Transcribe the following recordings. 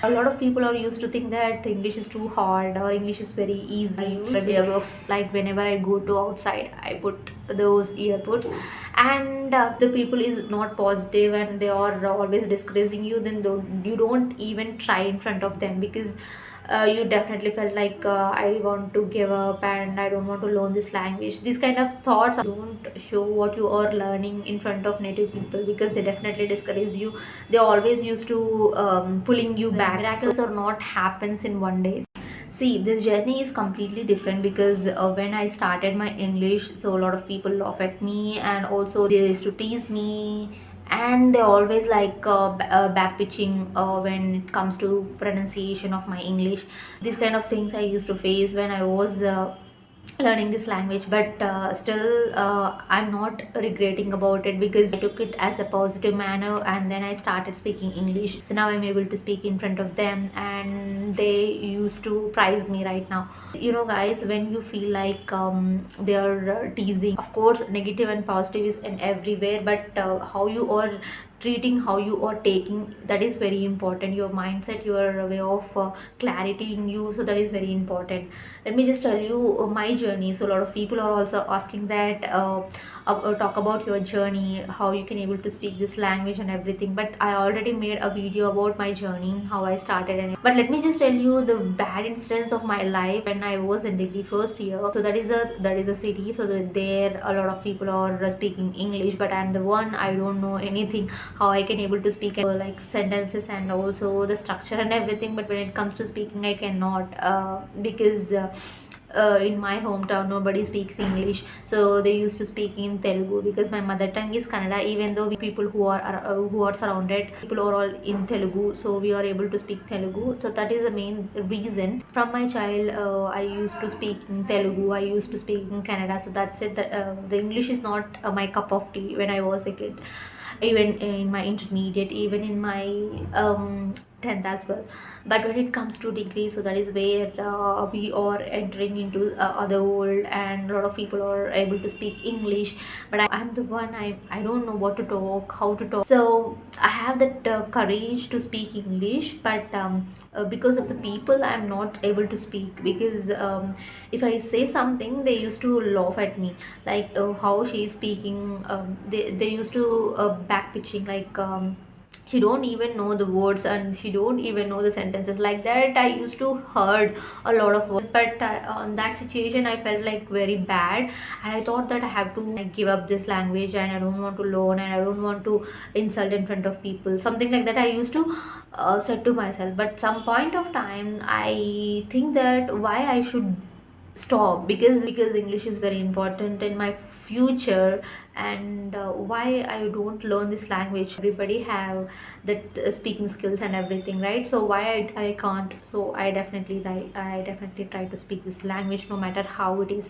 A lot of people are used to think that English is too hard or English is very easy. I use earbuds, like whenever I go to outside I put those earbuds, and the people is not positive and they are always discouraging you, then you don't even try in front of them, because you definitely felt like I want to give up and I don't want to learn this language. These kind of thoughts don't show what you are learning in front of native people, because they definitely discourage you. They always used to pulling you back. Miracles or not happens in one day. See, this journey is completely different, because when I started my English, so a lot of people laugh at me, and also they used to tease me, and they always like back pitching when it comes to pronunciation of my English. These kind of things I used to face when I was learning this language, but still I'm not regretting about it, because I took it as a positive manner and then I started speaking English. So now I'm able to speak in front of them and they used to prize me right now. You know guys, when you feel like they are teasing, of course negative and positive is in everywhere, but how you are treating, how you are taking, that is very important. Your mindset, your way of clarity in you, so that is very important. Let me just tell you my journey. So a lot of people are also asking that talk about your journey, how you can able to speak this language and everything, but I already made a video about my journey, how I started. And but let me just tell you the bad incidents of my life when I was in degree first year. So that is a city, so that there a lot of people are speaking English, but I'm the one, I don't know anything how I can able to speak like sentences and also the structure and everything. But when it comes to speaking, I cannot, because in my hometown nobody speaks English, so they used to speak in Telugu, because my mother tongue is Kannada. Even though people who are surrounded, people are all in Telugu, so we are able to speak Telugu. So that is the main reason. From my child, I used to speak in Telugu, I used to speak in Kannada, so that's it. The English is not my cup of tea when I was a kid, even in my intermediate, even in my 10th as well. But when it comes to degree, so that is where we are entering into other world, and a lot of people are able to speak English, but I'm the one, I don't know what to talk, how to talk. So I have that courage to speak English, but because of the people I'm not able to speak, because if I say something they used to laugh at me, like how she is speaking. They used to back pitching, like she don't even know the words and she don't even know the sentences, like that I used to heard a lot of words. But on that situation I felt like very bad, and I thought that I have to like, give up this language, and I don't want to learn, and I don't want to insult in front of people, something like that I used to said to myself. But some point of time I think that why I should stop, because English is very important in my future, and why I don't learn this language. Everybody have that speaking skills and everything, right? So why I can't. So I definitely try to speak this language no matter how it is.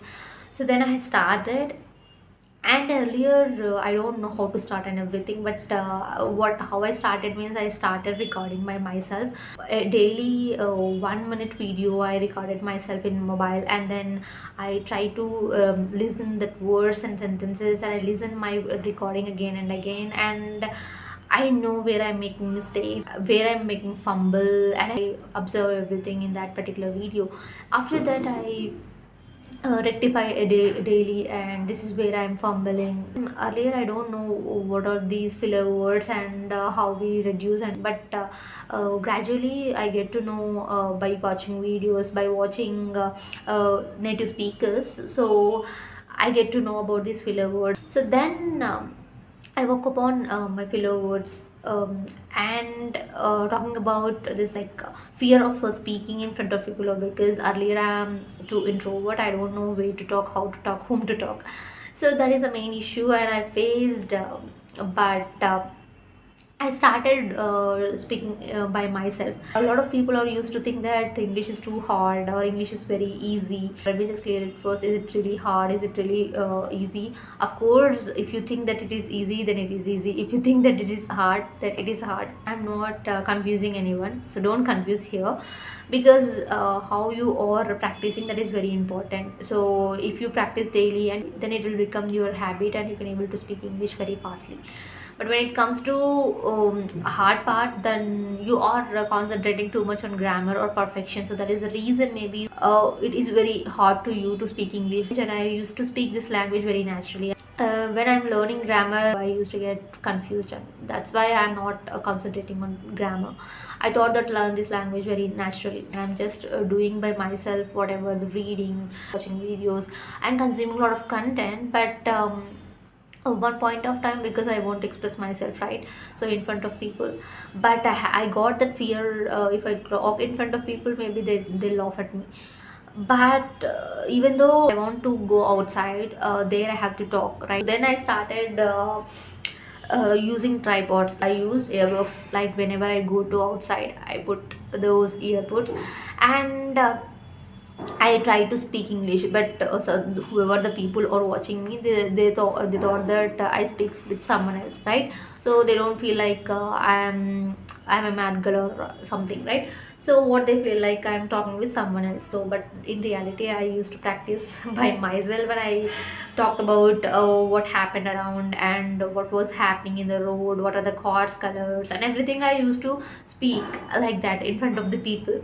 So then I started, and earlier I don't know how to start and everything, but what how I started means I started recording by myself a daily 1 minute video. I recorded myself in mobile, and then I try to listen the words and sentences, and I listen my recording again and again, and I know where I'm making mistakes, where I'm making fumble, and I observe everything in that particular video. After that I rectify a daily, and this is where I'm fumbling. Earlier I don't know what are these filler words and how we reduce, and but gradually I get to know by watching videos, by watching native speakers. So I get to know about these filler words. So then I woke upon my filler words, and talking about this like fear of speaking in front of people, because earlier I'm too introvert. I don't know where to talk, how to talk, whom to talk. So that is the main issue, and I faced. But I started speaking by myself. A lot of people are used to think that English is too hard or English is very easy. Let me just clear it first. Is it really hard? Is it really easy? Of course, if you think that it is easy, then it is easy. If you think that it is hard, then it is hard. I'm not confusing anyone, so don't confuse here, because how you are practicing, that is very important. So if you practice daily, and then it will become your habit, and you can able to speak English very fastly. But when it comes to hard part, then you are concentrating too much on grammar or perfection. So that is the reason maybe it is very hard to you to speak English. And I used to speak this language very naturally. When I'm learning grammar, I used to get confused, and that's why I'm not concentrating on grammar. I thought that learn this language very naturally. I'm just doing by myself whatever the reading, watching videos, and consuming a lot of content. But at one point of time, because I won't express myself right, so in front of people, but I got that fear. If I talk in front of people, maybe they laugh at me. But even though I want to go outside, there I have to talk, right? Then I started using tripods. I use earbuds, like whenever I go to outside I put those earbuds, and I try to speak English, but so whoever the people are watching me, they thought that I speak with someone else, right? So they don't feel like I'm a mad girl or something, right? So what they feel like I'm talking with someone else. So, but in reality, I used to practice by myself when I talked about what happened around and what was happening in the road, what are the cars, colors, and everything. I used to speak like that in front of the people.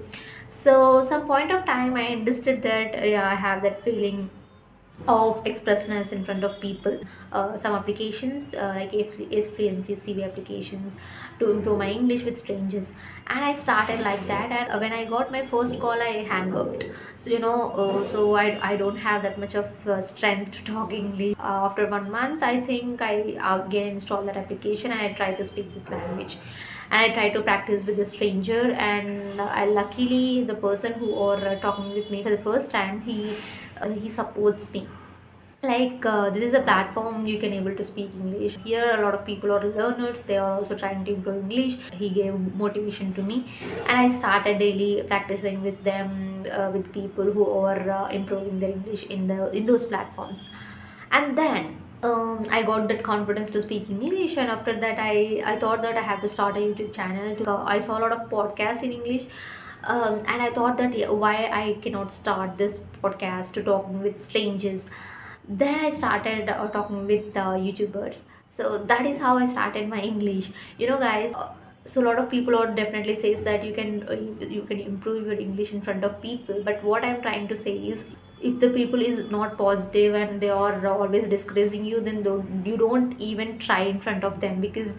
So some point of time I understood that yeah, I have that feeling of expressiveness in front of people. Some applications like is fluency CV applications to improve my English with strangers, and I started like that. And when I got my first call, I hang up. So so I don't have that much of strength to talk English. After 1 month, I think I again installed that application and I try to speak this language, and I try to practice with a stranger. And I luckily the person who are talking with me for the first time, he supports me. Like this is a platform you can able to speak English. Here a lot of people are learners, they are also trying to improve English. He gave motivation to me, and I started daily practicing with them, with people who are improving their English in those platforms. And then I got that confidence to speak English, and after that I thought that I have to start a YouTube channel. I saw a lot of podcasts in English, and I thought that yeah, why I cannot start this podcast to talking with strangers. Then I started talking with YouTubers. So that is how I started my English. Guys, so a lot of people are definitely says that you can improve your English in front of people. But what I'm trying to say is, if the people is not positive and they are always discouraging you, then you don't even try in front of them, because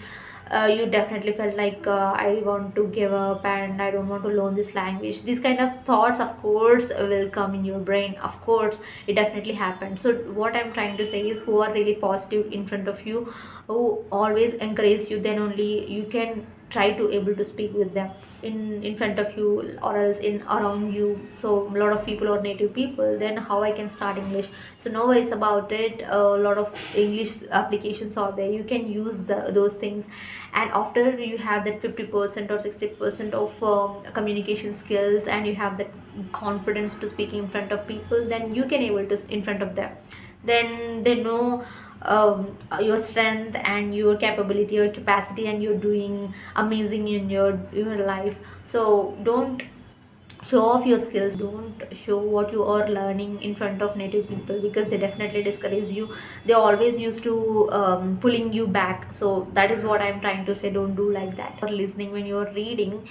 you definitely felt like I want to give up and I don't want to learn this language. These kind of thoughts, of course, will come in your brain. Of course, it definitely happens. So what I'm trying to say is, who are really positive in front of you, who always encourage you, then only you can try to able to speak with them in front of you or else in around you. So a lot of people are native people, then how I can start English? So no worries about it. A lot of English applications are there, you can use those things. And after you have that 50% or 60% of communication skills, and you have that confidence to speak in front of people, then you can able to in front of them. Then they know your strength and your capability, your capacity, and you're doing amazing in your life. So don't show off your skills, don't show what you are learning in front of native people, because they definitely discourage you. They always used to pulling you back. So that is what I'm trying to say, don't do like that. Or listening when you're reading,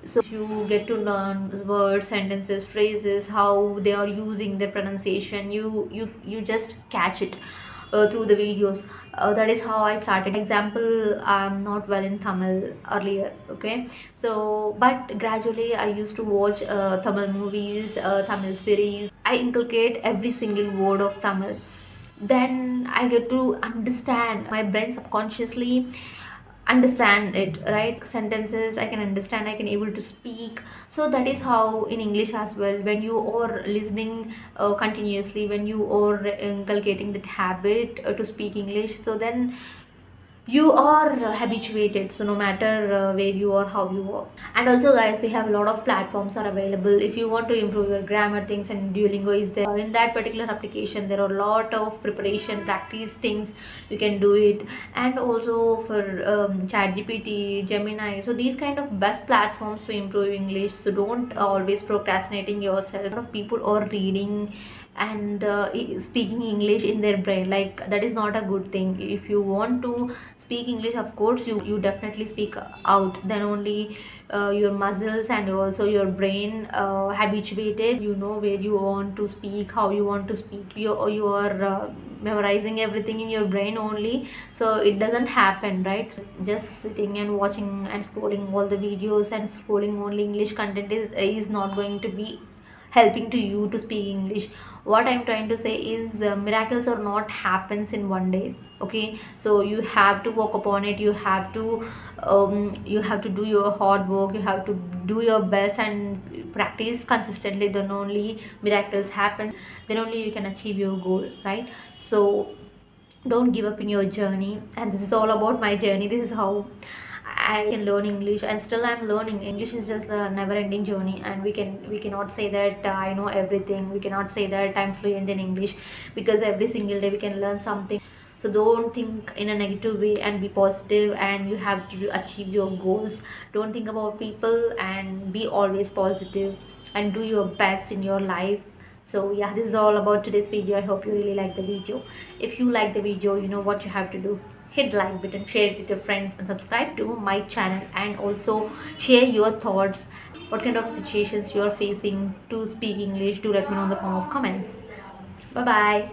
so you get to learn words, sentences, phrases, how they are using their pronunciation. You just catch it through the videos. That is how I started. Example, I'm not well in Tamil earlier, okay? So but gradually I used to watch Tamil movies, Tamil series. I inculcate every single word of Tamil. Then I get to understand. My brain subconsciously understand it, right? Sentences I can understand, I can able to speak. So that is how in English as well, when you are listening continuously, when you are inculcating that habit to speak English, so then you are habituated. So no matter where you are, how you are. And also guys, we have a lot of platforms are available if you want to improve your grammar things, and Duolingo is there. In that particular application there are a lot of preparation practice things, you can do it. And also for chat GPT, Gemini, so these kind of best platforms to improve English. So don't always procrastinating yourself. A lot of people are reading and speaking English in their brain, like that is not a good thing. If you want to speak English, of course you definitely speak out, then only your muscles and also your brain habituated, you know where you want to speak, how you want to speak. You are memorizing everything in your brain only, so it doesn't happen, right? So just sitting and watching and scrolling all the videos and scrolling only English content is not going to be helping to you to speak English. What I'm trying to say is miracles are not happens in one day. Okay, so you have to work upon it, you have to do your hard work, you have to do your best and practice consistently, then only miracles happen, then only you can achieve your goal, right? So don't give up in your journey, and this is all about my journey. This is how I can learn English, and still I'm learning. English is just a never-ending journey, and we cannot say that I know everything. We cannot say that I'm fluent in English, because every single day we can learn something. So don't think in a negative way and be positive, and you have to achieve your goals. Don't think about people and be always positive and do your best in your life. So yeah, this is all about today's video. I hope you really like the video. If you like the video, you know what you have to do: hit the like button, share it with your friends, and subscribe to my channel, and also share your thoughts. What kind of situations you are facing to speak English, do let me know in the form of comments. Bye bye.